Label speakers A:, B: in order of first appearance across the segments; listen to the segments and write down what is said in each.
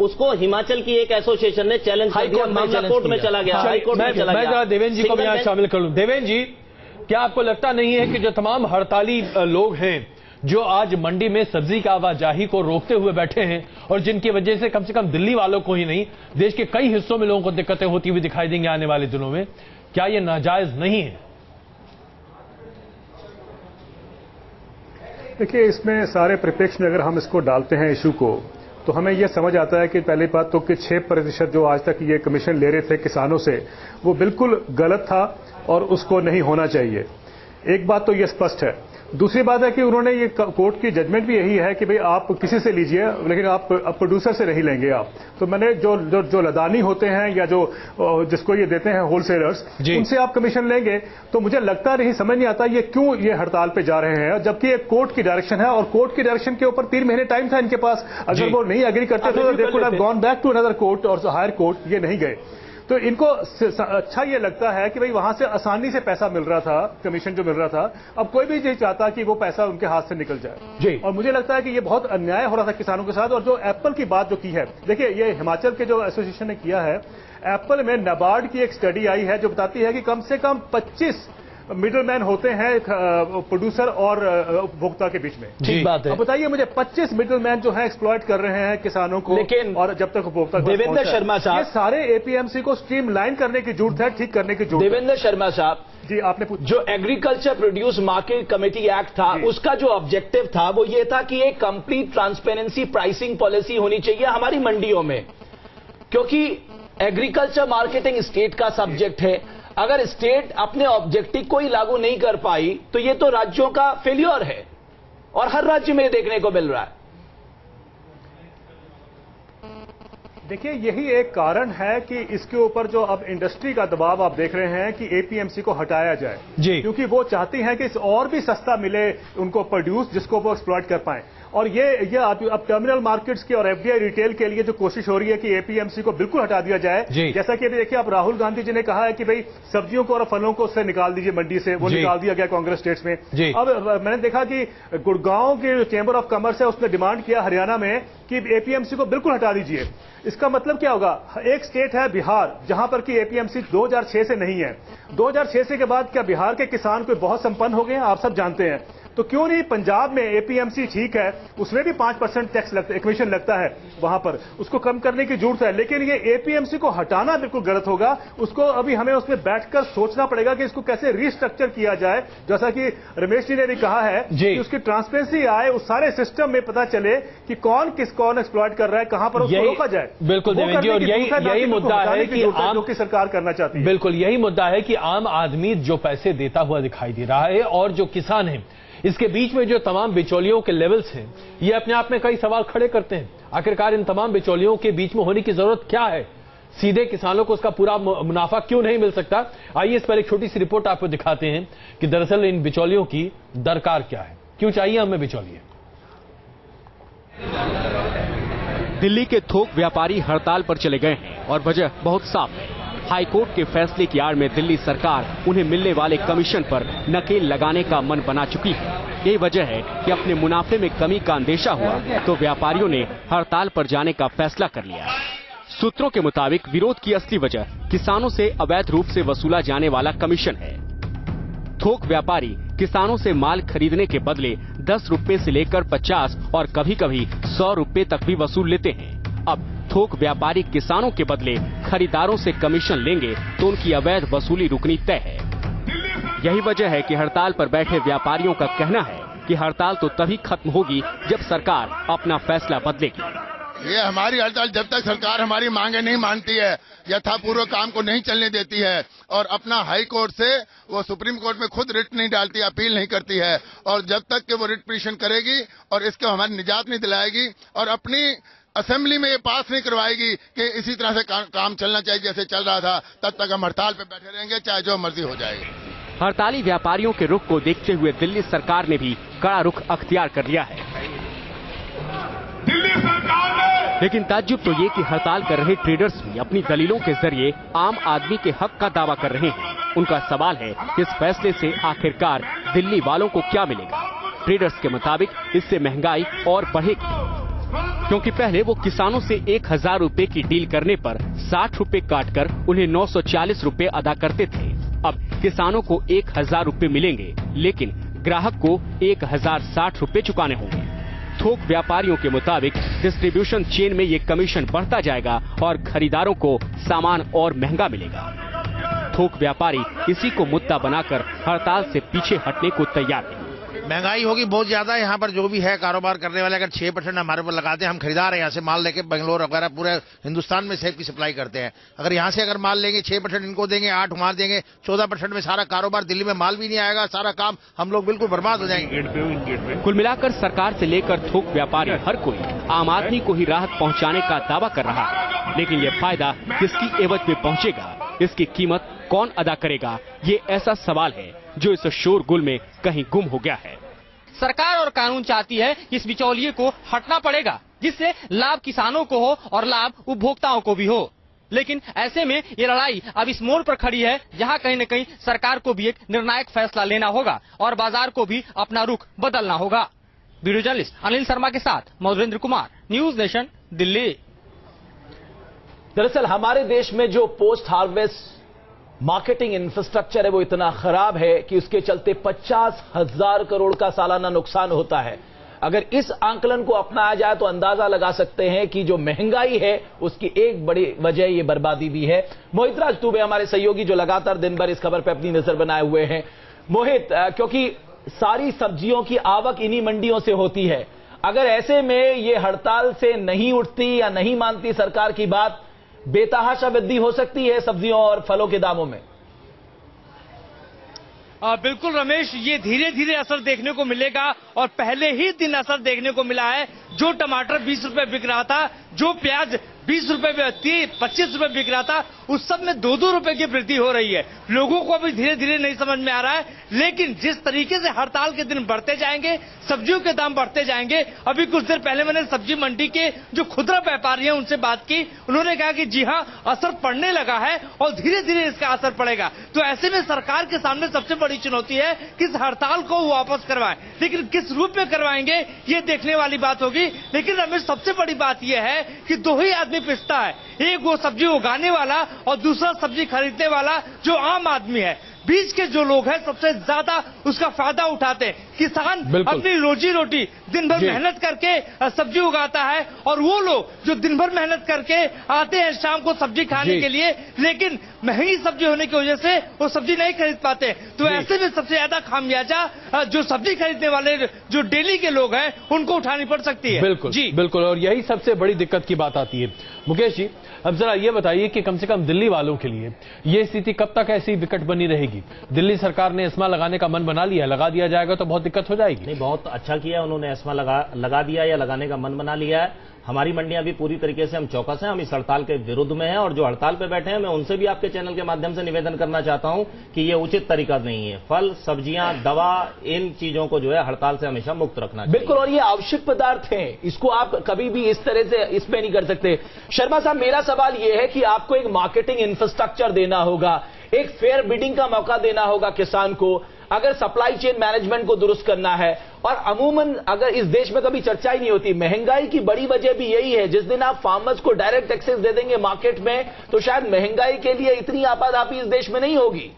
A: उसको हिमाचल की एक एसोसिएशन ने चैलेंज कर दिया, मामला कोर्ट में चला गया, हाई कोर्ट में चला गया।
B: मैं जरा देवेंद्र जी को भी यहाँ शामिल कर लूं। देवेंद्र जी, क्या आपको लगता नहीं है कि जो तमाम हड़ताली लोग हैं जो आज मंडी में सब्जी की आवाजाही को रोकते हुए बैठे हैं और जिनकी वजह से कम दिल्ली वालों को ही नहीं देश के कई हिस्सों में लोगों को दिक्कतें होती हुई दिखाई देंगी आने वाले दिनों में, क्या ये नाजायज नहीं है?
C: देखिए, इसमें सारे परिप्रेक्ष्य में अगर हम इसको डालते हैं इशू को, तो हमें यह समझ आता है कि पहली बात तो कि 6% जो आज तक ये कमीशन ले रहे थे किसानों से, वो बिल्कुल गलत था और उसको नहीं होना चाहिए। एक बात तो ये स्पष्ट है। दूसरी बात है कि उन्होंने ये कोर्ट की जजमेंट भी यही है कि भाई आप किसी से लीजिए, लेकिन आप प्रोड्यूसर से नहीं लेंगे आप। तो मैंने जो लदानी होते हैं या जो जिसको ये देते हैं होलसेलर्स, उनसे आप कमीशन लेंगे। तो मुझे लगता नहीं, समझ नहीं आता ये क्यों ये हड़ताल पे जा रहे हैं, जबकि एक कोर्ट की डायरेक्शन है और कोर्ट की डायरेक्शन के ऊपर 3 महीने टाइम था इनके पास। अगर वो नहीं एग्री करते तो they could have gone back to another court और हायर कोर्ट, ये नहीं गए। तो इनको अच्छा ये लगता है कि भाई वहां से आसानी से पैसा मिल रहा था, कमीशन जो मिल रहा था, अब कोई भी नहीं चाहता कि वो पैसा उनके हाथ से निकल जाए जी। और मुझे लगता है कि ये बहुत अन्याय हो रहा था किसानों के साथ। और जो एप्पल की बात जो की है, देखिए ये हिमाचल के जो एसोसिएशन ने किया है, एप्पल में नाबार्ड की एक स्टडी आई है जो बताती है कि कम से कम 25 मिडलमैन होते हैं प्रोड्यूसर और उपभोक्ता के बीच में।
B: ठीक बात है।
C: अब बताइए मुझे, 25 मिडलमैन जो है एक्सप्लॉइट कर रहे हैं किसानों को,
A: लेकिन
C: और जब तक उपभोक्ता
A: देवेंद्र शर्मा साहब,
C: ये सारे एपीएमसी को स्ट्रीमलाइन करने की जरूरत है, ठीक करने की जरूरत है।
A: देवेंद्र शर्मा साहब
C: जी, आपने
A: जो agriculture produce market committee act था, उसका जो ऑब्जेक्टिव था वो ये था कि एक कंप्लीट ट्रांसपेरेंसी प्राइसिंग पॉलिसी होनी चाहिए हमारी मंडियों में, क्योंकि एग्रीकल्चर मार्केटिंग स्टेट का सब्जेक्ट है। अगर स्टेट अपने ऑब्जेक्टिव को ही लागू नहीं कर पाई तो ये तो राज्यों का फेल्योर है, और हर राज्य में देखने को मिल रहा है।
C: देखिए, यही एक कारण है कि इसके ऊपर जो अब इंडस्ट्री का दबाव आप देख रहे हैं कि एपीएमसी को हटाया जाए जी, क्योंकि वो चाहती हैं कि और भी सस्ता मिले उनको प्रोड्यूस, जिसको वो एक्सप्लॉइट कर पाएं। और ये अब टर्मिनल मार्केट्स की और एफडीआई रिटेल के लिए जो कोशिश हो रही है कि एपीएमसी को बिल्कुल हटा दिया जाए, जैसा कि देखिए आप राहुल गांधी जी ने कहा है कि भाई सब्जियों को और फलों को उससे निकाल दीजिए मंडी से, वो निकाल दिया गया कांग्रेस स्टेट्स में। अब मैंने देखा कि गुड़गांव के चेंबर ऑफ कॉमर्स है, उसने डिमांड किया हरियाणा में कि एपीएमसी को बिल्कुल हटा दीजिए। इसका मतलब क्या होगा? एक स्टेट है बिहार, जहां पर कि एपीएमसी 2006 से नहीं है। 2006 से के बाद क्या बिहार के किसान कोई बहुत संपन्न हो गए हैं? आप सब जानते हैं। तो क्यों नहीं पंजाब में एपीएमसी ठीक है, उसमें भी 5% टैक्स लगता है, कमीशन लगता है, वहां पर उसको कम करने की जरूरत है। लेकिन ये एपीएमसी को हटाना बिल्कुल गलत होगा। उसको अभी हमें उसमें बैठकर सोचना पड़ेगा कि इसको कैसे रिस्ट्रक्चर किया जाए, जैसा कि रमेश जी ने भी कहा है कि उसकी ट्रांसपेरेंसी आए, उस सारे सिस्टम में पता चले कि कौन एक्सप्लॉइट कर रहा है, कहां पर उसको रोका जाए।
B: बिल्कुल देवेंद्र जी, और यही मुद्दा है कि
C: जो कि सरकार करना चाहती है।
B: बिल्कुल यही मुद्दा है कि आम आदमी जो पैसे देता हुआ दिखाई दे रहा है और जो किसान है, इसके बीच में जो तमाम बिचौलियों के लेवल्स हैं, ये अपने आप में कई सवाल खड़े करते हैं। आखिरकार इन तमाम बिचौलियों के बीच में होने की जरूरत क्या है? सीधे किसानों को उसका पूरा मुनाफा क्यों नहीं मिल सकता? आइए इस पर एक छोटी सी रिपोर्ट आपको दिखाते हैं कि दरअसल इन बिचौलियों की दरकार क्या है, क्यों चाहिए हमें बिचौलिए।
D: दिल्ली के थोक व्यापारी हड़ताल पर चले गए हैं और वजह बहुत साफ है। हाईकोर्ट के फैसले की आड़ में दिल्ली सरकार उन्हें मिलने वाले कमीशन पर नकेल लगाने का मन बना चुकी है। यही वजह है कि अपने मुनाफे में कमी का अंदेशा हुआ तो व्यापारियों ने हड़ताल पर जाने का फैसला कर लिया। सूत्रों के मुताबिक विरोध की असली वजह किसानों से अवैध रूप से वसूला जाने वाला कमीशन है। थोक व्यापारी किसानों से माल खरीदने के बदले 10 रुपए से लेकर 50 और कभी-कभी 100 रुपए तक भी वसूल लेते हैं। अब थोक व्यापारी किसानों के बदले खरीदारों से कमीशन लेंगे तो उनकी अवैध वसूली रुकनी तय है। यही वजह है कि हड़ताल पर बैठे व्यापारियों का कहना है कि हड़ताल तो तभी खत्म होगी जब सरकार अपना फैसला बदलेगी।
E: ये हमारी हड़ताल जब तक सरकार हमारी मांगे नहीं मानती है, यथापूर्व काम को नहीं चलने देती है और अपना हाई कोर्ट से वो सुप्रीम कोर्ट में खुद रिट नहीं डालती, अपील नहीं करती है, और जब तक कि वो रिट पिटीशन करेगी और इसको हमारी निजात नहीं दिलाएगी और अपनी असेंबली में ये पास नहीं करवाएगी कि इसी तरह से काम चलना चाहिए जैसे चल रहा था, तब तक हम हड़ताल पे बैठे रहेंगे, चाहे जो मर्जी हो जाएगी।
D: हड़ताली व्यापारियों के रुख को देखते हुए दिल्ली सरकार ने भी कड़ा रुख अख्तियार कर लिया है।
E: दिल्ली सरकार ने
D: लेकिन ताज्जुब तो ये कि हड़ताल कर रहे ट्रेडर्स भी अपनी दलीलों के जरिए आम आदमी के हक का दावा कर रहे हैं। उनका सवाल है कि इस फैसले से आखिरकार दिल्ली वालों को क्या मिलेगा। ट्रेडर्स के मुताबिक इससे महंगाई और बढ़ेगी। क्योंकि पहले वो किसानों से 1000 रुपए की डील करने पर 60 रुपए काटकर उन्हें 940 रुपए अदा करते थे। अब किसानों को 1000 रुपए मिलेंगे, लेकिन ग्राहक को 1060 रुपए चुकाने होंगे। थोक व्यापारियों के मुताबिक डिस्ट्रीब्यूशन चेन में ये कमीशन बढ़ता जाएगा और खरीदारों को सामान और महंगा मिलेगा। थोक व्यापारी इसी को मुद्दा बनाकर हड़ताल से पीछे हटने को तैयार हैं।
F: महंगाई होगी बहुत ज्यादा। यहाँ पर जो भी है कारोबार करने वाले अगर 6% हमारे ऊपर लगाते हैं, हम खरीदार हैं यहाँ से माल लेके बेंगलोर वगैरह पूरे हिंदुस्तान में सेब की सप्लाई करते हैं। अगर यहाँ से अगर माल लेंगे 6% इनको देंगे, 8 वहाँ देंगे, 14% में सारा कारोबार, दिल्ली में माल भी नहीं आएगा, सारा काम हम लोग बिल्कुल बर्बाद हो जाएंगे।
D: कुल मिलाकर सरकार से लेकर थोक व्यापारी हर कोई आम आदमी को ही राहत पहुँचाने का दावा कर रहा है, लेकिन ये फायदा किसकी एवज में पहुँचेगा, इसकी कीमत कौन अदा करेगा, ये ऐसा सवाल है जो इस शोरगुल में कहीं गुम हो गया है।
G: सरकार और कानून चाहती है कि इस बिचौलिए को हटना पड़ेगा, जिससे लाभ किसानों को हो और लाभ उपभोक्ताओं को भी हो। लेकिन ऐसे में ये लड़ाई अब इस मोड़ पर खड़ी है जहां कहीं न कहीं सरकार को भी एक निर्णायक फैसला लेना होगा और बाजार को भी अपना रुख बदलना होगा। वीडियो जर्नलिस्ट अनिल शर्मा के साथ मधुरेंद्र कुमार, न्यूज नेशन, दिल्ली।
A: दरअसल हमारे देश में जो पोस्ट हार्वेस्ट मार्केटिंग इंफ्रास्ट्रक्चर है वो इतना खराब है कि उसके चलते 50,000 करोड़ का सालाना नुकसान होता है। अगर इस आंकलन को अपनाया जाए तो अंदाजा लगा सकते हैं कि जो महंगाई है उसकी एक बड़ी वजह ये बर्बादी भी है। मोहित राज दुबे हमारे सहयोगी जो लगातार दिन भर इस खबर पर अपनी नजर बनाए हुए हैं। मोहित, क्योंकि सारी सब्जियों की आवक इन्हीं मंडियों से होती है, अगर ऐसे में ये हड़ताल से नहीं उठती या नहीं मानती सरकार की बात, बेतहाशा वृद्धि हो सकती है सब्जियों और फलों के दामों में।
G: बिल्कुल रमेश, ये धीरे धीरे असर देखने को मिलेगा और पहले ही दिन असर देखने को मिला है। जो टमाटर 20 रुपए बिक रहा था, जो प्याज 20 रुपए 25 रुपए बिक रहा था, उस सब में 2-2 रुपए की वृद्धि हो रही है। लोगों को अभी धीरे धीरे नहीं समझ में आ रहा है, लेकिन जिस तरीके से हड़ताल के दिन बढ़ते जाएंगे, सब्जियों के दाम बढ़ते जाएंगे। अभी कुछ देर पहले मैंने सब्जी मंडी के जो खुदरा व्यापारी हैं उनसे बात की, उन्होंने कहा कि जी हाँ, असर पड़ने लगा है और धीरे धीरे इसका असर पड़ेगा। तो ऐसे में सरकार के सामने सबसे बड़ी चुनौती है कि इस हड़ताल को वापस करवाएं, लेकिन किस रूप में करवाएंगे ये देखने वाली बात होगी। लेकिन रमेश, सबसे बड़ी बात यह है कि 2 ही आदमी पिसता है, एक वो सब्जी उगाने वाला और दूसरा सब्जी खरीदने वाला जो आम आदमी है। बीच के जो लोग हैं सबसे ज्यादा उसका फायदा उठाते हैं। किसान अपनी रोजी रोटी दिन भर मेहनत करके सब्जी उगाता है और वो लोग जो दिन भर मेहनत करके आते हैं शाम को सब्जी खाने के लिए, लेकिन महंगी सब्जी होने की वजह से वो सब्जी नहीं खरीद पाते। तो ऐसे में सबसे ज्यादा खामियाजा जो सब्जी खरीदने वाले जो डेली के लोग हैं उनको उठानी पड़ सकती है।
B: बिल्कुल जी, बिल्कुल, और यही सबसे बड़ी दिक्कत की बात आती है। मुकेश जी, अब जरा ये बताइए कि कम से कम दिल्ली वालों के लिए ये स्थिति कब तक ऐसी विकट बनी रहेगी? दिल्ली सरकार ने एस्मा लगाने का मन बना लिया, लगा दिया जाएगा तो बहुत दिक्कत हो जाएगी।
H: नहीं, बहुत अच्छा किया उन्होंने, एस्मा लगा दिया या लगाने का मन बना लिया है। हमारी मंडियां भी पूरी तरीके से हम चौकस हैं, हम इस हड़ताल के विरुद्ध में हैं और जो हड़ताल पे बैठे हैं मैं उनसे भी आपके चैनल के माध्यम से निवेदन करना चाहता हूं कि ये उचित तरीका नहीं है। फल, सब्जियां, दवा, इन चीजों को जो है हड़ताल से हमेशा मुक्त रखना चाहिए।
A: बिल्कुल, और ये आवश्यक पदार्थ हैं, इसको आप कभी भी इस तरह से इसमें नहीं कर सकते। शर्मा साहब, मेरा सवाल यह है कि आपको एक मार्केटिंग इंफ्रास्ट्रक्चर देना होगा, एक फेयर बिडिंग का मौका देना होगा किसान को, अगर सप्लाई चेन मैनेजमेंट को दुरुस्त करना है। और अमूमन अगर इस देश में कभी चर्चा ही नहीं होती, महंगाई की बड़ी वजह भी यही है। जिस दिन आप फार्मर्स को डायरेक्ट एक्सेस दे देंगे मार्केट में, तो शायद महंगाई के लिए इतनी आपाधापी इस देश में नहीं होगी।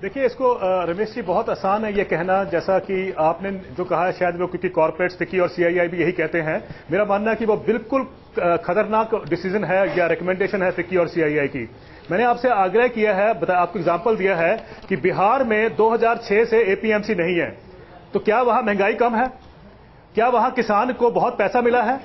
C: देखिए, इसको रमेश जी बहुत आसान है ये कहना, जैसा कि आपने जो कहा है, शायद वो क्योंकि कॉर्पोरेट्स फिक्की और सीआईआई भी यही कहते हैं। मेरा मानना है कि वो बिल्कुल खतरनाक डिसीजन है या रिकमेंडेशन है फिक्की और सीआईआई की। मैंने आपसे आग्रह किया है, आपको एग्जाम्पल दिया है कि बिहार में 2006 से एपीएमसी नहीं है, तो क्या वहां महंगाई कम है? क्या वहां किसान को बहुत पैसा मिला है?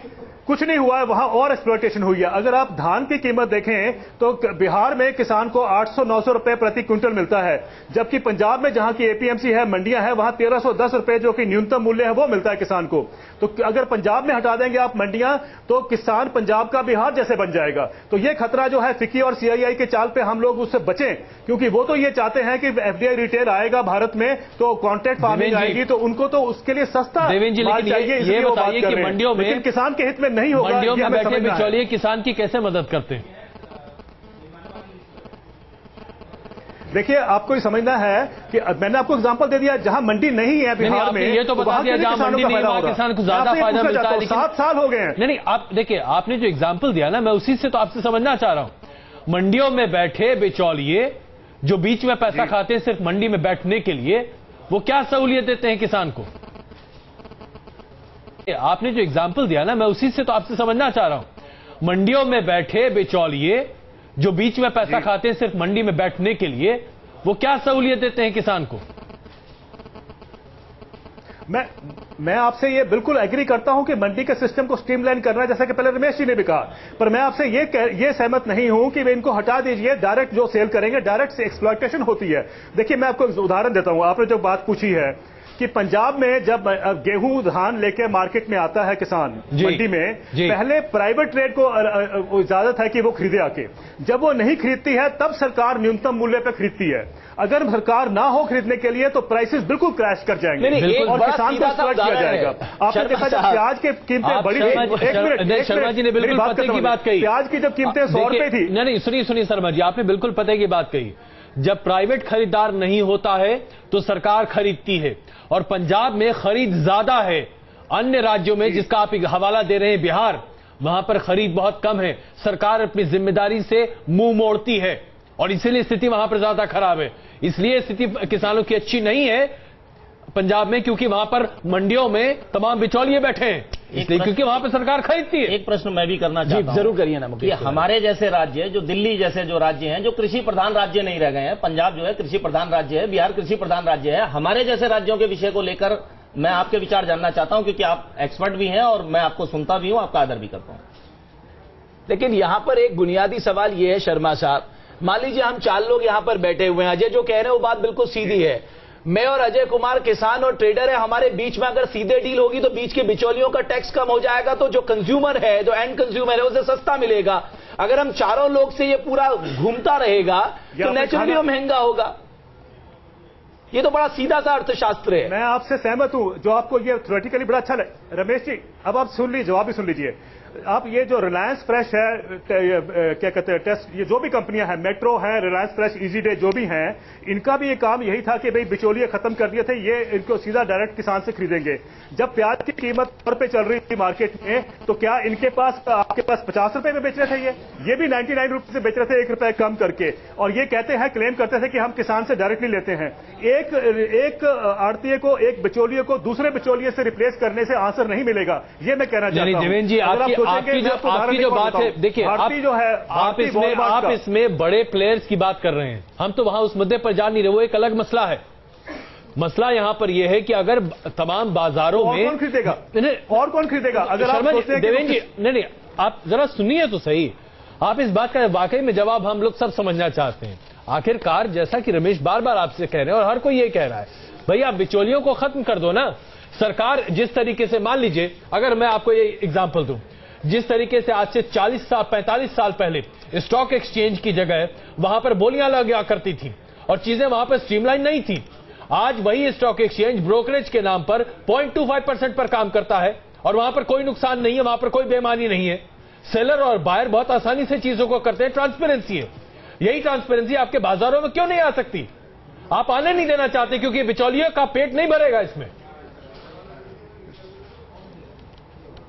C: कुछ नहीं हुआ है, वहां और एक्सप्लॉयटेशन हुई है। अगर आप धान की कीमत देखें तो बिहार में किसान को 800-900 रुपए प्रति क्विंटल मिलता है, जबकि पंजाब में जहां की एपीएमसी है, मंडियां हैं, वहां 1310 रुपए जो कि न्यूनतम मूल्य है वो मिलता है किसान को। तो अगर पंजाब में हटा देंगे आप मंडियां, तो किसान पंजाब का बिहार जैसे बन जाएगा। तो ये खतरा जो है फिक्की और सीआईआई के चाल पे हम लोग उससे बचें, क्योंकि वो तो ये चाहते हैं कि एफडीआई रिटेल आएगा भारत में, तो कॉन्ट्रैक्ट फार्मिंग आएगी, तो उनको तो उसके लिए सस्ता माल चाहिए, इसलिए वो बात कर रहे हैं। लेकिन किसान के हित में नहीं होगा।
B: मंडियों में बैठे बिचौलिए किसान की कैसे मदद करते हैं?
C: देखिए, आपको ये समझना है कि मैंने आपको एग्जांपल दे दिया, जहां मंडी नहीं है बिहार में,
B: ये तो बता दिया जहां मंडी नहीं है किसान को ज्यादा फायदा मिलता है।
C: 7 साल हो गए हैं।
B: नहीं, आप देखिए, आपने जो एग्जांपल दिया ना, मैं उसी से तो आपसे समझना चाह रहा हूं। मंडियों में बैठे बिचौलिए जो बीच में पैसा खाते हैं सिर्फ मंडी में बैठने के लिए, वो क्या सहूलियत देते हैं किसान को? आपने जो एग्जांपल दिया ना, मैं उसी से तो आपसे समझना चाह रहा हूं। मंडियों में बैठे बिचौलिए जो बीच में पैसा खाते हैं सिर्फ मंडी में बैठने के लिए, वो क्या सहूलियत देते हैं किसान को?
C: मैं आपसे ये बिल्कुल एग्री करता हूं कि मंडी के सिस्टम को स्ट्रीमलाइन करना है, जैसा कि पहले रमेश जी ने भी कहा, पर मैं आपसे ये सहमत नहीं हूं कि वे इनको हटा दीजिए, डायरेक्ट जो सेल करेंगे, डायरेक्ट से एक्सप्लॉयटेशन होती है। देखिए, मैं आपको उदाहरण देता हूं। आपने जो बात पूछी है कि पंजाब में जब गेहूं धान लेके मार्केट में आता है किसान मंडी में, पहले प्राइवेट ट्रेड को इजाजत है कि वो खरीदे आके, जब वो नहीं खरीदती है तब सरकार न्यूनतम मूल्य पर खरीदती है। अगर सरकार ना हो खरीदने के लिए तो प्राइसेस बिल्कुल क्रैश कर जाएंगे और किसान को एक्सप्लॉइट किया जाएगा। आपने देखा जब प्याज की कीमतें बढ़ी,
B: शर्मा जी ने बिल्कुल पते की बात कही,
C: प्याज की जब कीमतें 100 रुपए थी।
B: नहीं, सुनिए शर्मा जी, आपने बिल्कुल पते की बात कही। जब प्राइवेट खरीदार नहीं होता है तो सरकार खरीदती है, और पंजाब में खरीद ज्यादा है। अन्य राज्यों में जिसका आप हवाला दे रहे हैं बिहार, वहां पर खरीद बहुत कम है। सरकार अपनी जिम्मेदारी से मुंह मोड़ती है और इसीलिए स्थिति वहां पर ज्यादा खराब है। इसलिए स्थिति किसानों की अच्छी नहीं है पंजाब में, क्योंकि वहां पर मंडियों में तमाम बिचौलिए बैठे हैं, इसलिए क्योंकि वहां पर सरकार खरीदती है।
H: एक प्रश्न मैं भी करना चाहता हूं,
A: जरूर करिए ना।
H: कि हमारे जैसे राज्य, जो दिल्ली जैसे जो राज्य हैं, जो कृषि प्रधान राज्य नहीं रह गए हैं, पंजाब जो है कृषि प्रधान राज्य है, बिहार कृषि प्रधान राज्य है, हमारे जैसे राज्यों के विषय को लेकर मैं आपके विचार जानना चाहता हूं, क्योंकि आप एक्सपर्ट भी हैं और मैं आपको सुनता भी हूं, आपका आदर भी करता हूं।
A: लेकिन यहां पर एक बुनियादी सवाल यह है शर्मा साहब, मान लीजिए हम 4 लोग यहां पर बैठे हुए हैं, अजय जो कह रहे हैं वो बात बिल्कुल सीधी है। मैं और अजय कुमार किसान और ट्रेडर है, हमारे बीच में अगर सीधे डील होगी तो बीच के बिचौलियों का टैक्स कम हो जाएगा, तो जो कंज्यूमर है, जो एंड कंज्यूमर है, उसे सस्ता मिलेगा। अगर हम चारों लोग से ये पूरा घूमता रहेगा तो नेचुरली वो महंगा होगा। ये तो बड़ा सीधा सा अर्थशास्त्र है।
C: मैं आपसे सहमत हूं, जो आपको ये थ्योरेटिकली बड़ा अच्छा लगे। रमेश जी, अब आप सुन लीजिए, जवाब भी सुन लीजिए। आप ये जो रिलायंस फ्रेश है, क्या कहते हैं, टेस्ट, ये जो भी कंपनियां हैं, मेट्रो है, रिलायंस फ्रेश, इजी डे, जो भी हैं, इनका भी ये काम यही था कि भाई बिचौलिए खत्म कर दिए थे, ये इनको सीधा डायरेक्ट किसान से खरीदेंगे। जब प्याज की कीमत पे चल रही थी मार्केट में, तो क्या इनके पास, आपके पास 50 रुपए में बेच रहे थे? ये भी 99 रुपए से बेच रहे थे, 1 रुपए कम करके। और ये कहते हैं, क्लेम करते थे कि हम किसान से डायरेक्टली लेते हैं। एक आड़तीय को, एक बिचौलिए को दूसरे बिचौलिए से रिप्लेस करने से आंसर नहीं मिलेगा, ये मैं कहना चाहता हूं।
B: देवेंद्र जी, आपकी जो बात है, देखिए आप इसमें बड़े प्लेयर्स की बात कर रहे हैं, हम तो वहां उस मुद्दे पर जा नहीं रहे, वो एक अलग मसला है। मसला यहां पर यह है कि अगर तमाम बाजारों में
C: कौन खरीदेगा, और कौन खरीदेगा? अगर आप
B: देवेंद्र जी, नहीं, आप जरा सुनिए तो सही। आप इस बात का वाकई में जवाब हम लोग सब समझना चाहते हैं। आखिरकार जैसा कि रमेश बार बार आपसे कह रहे हैं और हर कोई ये कह रहा है, भाई आप बिचौलियों को खत्म कर दो ना। सरकार जिस तरीके से, मान लीजिए अगर मैं आपको ये एग्जांपल दूं, जिस तरीके से आज से 45 साल पहले स्टॉक एक्सचेंज की जगह वहां पर बोलियां लगा करती थी और चीजें वहां पर स्ट्रीमलाइन नहीं थी, आज वही स्टॉक एक्सचेंज ब्रोकरेज के नाम पर 0.25% पर काम करता है और वहां पर कोई नुकसान नहीं है, वहां पर कोई बेईमानी नहीं है। सेलर और बायर बहुत आसानी से चीजों को करते हैं, ट्रांसपेरेंसी है। यही ट्रांसपेरेंसी आपके बाजारों में क्यों नहीं आ सकती? आप आने नहीं देना चाहते क्योंकि बिचौलियों का पेट नहीं भरेगा इसमें।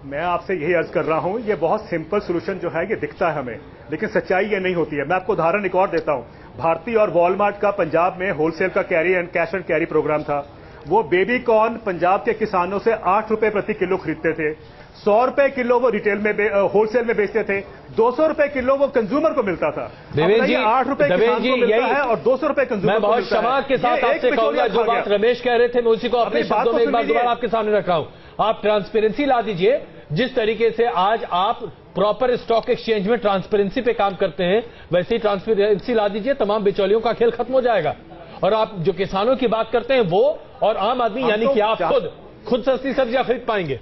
C: मैं आपसे यही अर्ज कर रहा हूं, ये बहुत सिंपल सॉल्यूशन जो है ये दिखता है हमें, लेकिन सच्चाई ये नहीं होती है। मैं आपको उदाहरण एक और देता हूं। भारती और वॉलमार्ट का पंजाब में होलसेल का कैश एंड कैरी प्रोग्राम था। वो बेबी कॉर्न पंजाब के किसानों से 8 रुपए प्रति किलो खरीदते थे, 100 रुपए किलो वो रिटेल में होलसेल में बेचते थे, 200 रुपए किलो वो कंज्यूमर को मिलता था।
B: 8
C: रुपए किसान को मिलता है और 200 रुपए कंज्यूमर
B: मैं बहुत क्षमा के साथ आपसे कहूंगा, जो बात रमेश कह रहे थे मैं उसी को अपने शब्दों में एक बार दोबारा आपके सामने रख रहा हूं। आप ट्रांसपेरेंसी ला दीजिए, जिस तरीके से आज आप प्रॉपर स्टॉक एक्सचेंज में ट्रांसपेरेंसी पे काम करते हैं, वैसे ही ट्रांसपेरेंसी ला दीजिए, तमाम बिचौलियों का खेल खत्म हो जाएगा। और आप जो किसानों की बात करते हैं वो और आम आदमी, यानी कि आप खुद सस्ती सब्जियां खरीद पाएंगे।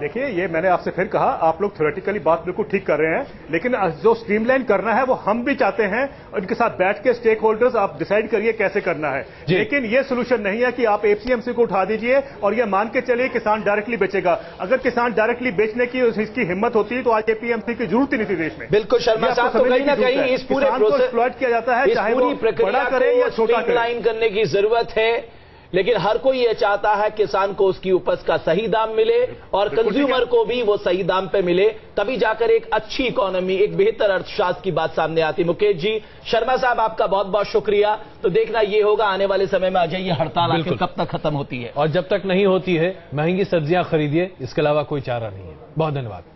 C: देखिए, ये मैंने आपसे फिर कहा, आप लोग थ्योरेटिकली बात बिल्कुल ठीक कर रहे हैं, लेकिन जो स्ट्रीमलाइन करना है वो हम भी चाहते हैं, और इनके साथ बैठ के स्टेक होल्डर्स आप डिसाइड करिए कैसे करना है। लेकिन ये सोल्यूशन नहीं है कि आप एपीएमसी को उठा दीजिए और ये मान के चलिए किसान डायरेक्टली बेचेगा। अगर किसान डायरेक्टली बेचने की इसकी हिम्मत होती तो आज एपीएमसी की जरूरत ही नहीं थी देश में।
A: बिल्कुल शर्मा साहब, तो कहीं ना कहीं इस पूरे प्रोसेस
C: एक्सप्लॉइट किया जाता है, चाहे वो बड़ा करे या छोटा करे।
A: स्ट्रीमलाइन करने की जरूरत है, लेकिन हर कोई ये चाहता है किसान को उसकी उपज का सही दाम मिले और कंज्यूमर को भी वो सही दाम पे मिले, तभी जाकर एक अच्छी इकोनॉमी, एक बेहतर अर्थशास्त्र की बात सामने आती। मुकेश जी, शर्मा साहब, आपका बहुत बहुत शुक्रिया। तो देखना ये होगा आने वाले समय में अजय, ये हड़ताल आखिर कब तक खत्म होती है,
B: और जब तक नहीं होती है महंगी सब्जियां खरीदिए, इसके अलावा कोई चारा नहीं है। बहुत धन्यवाद।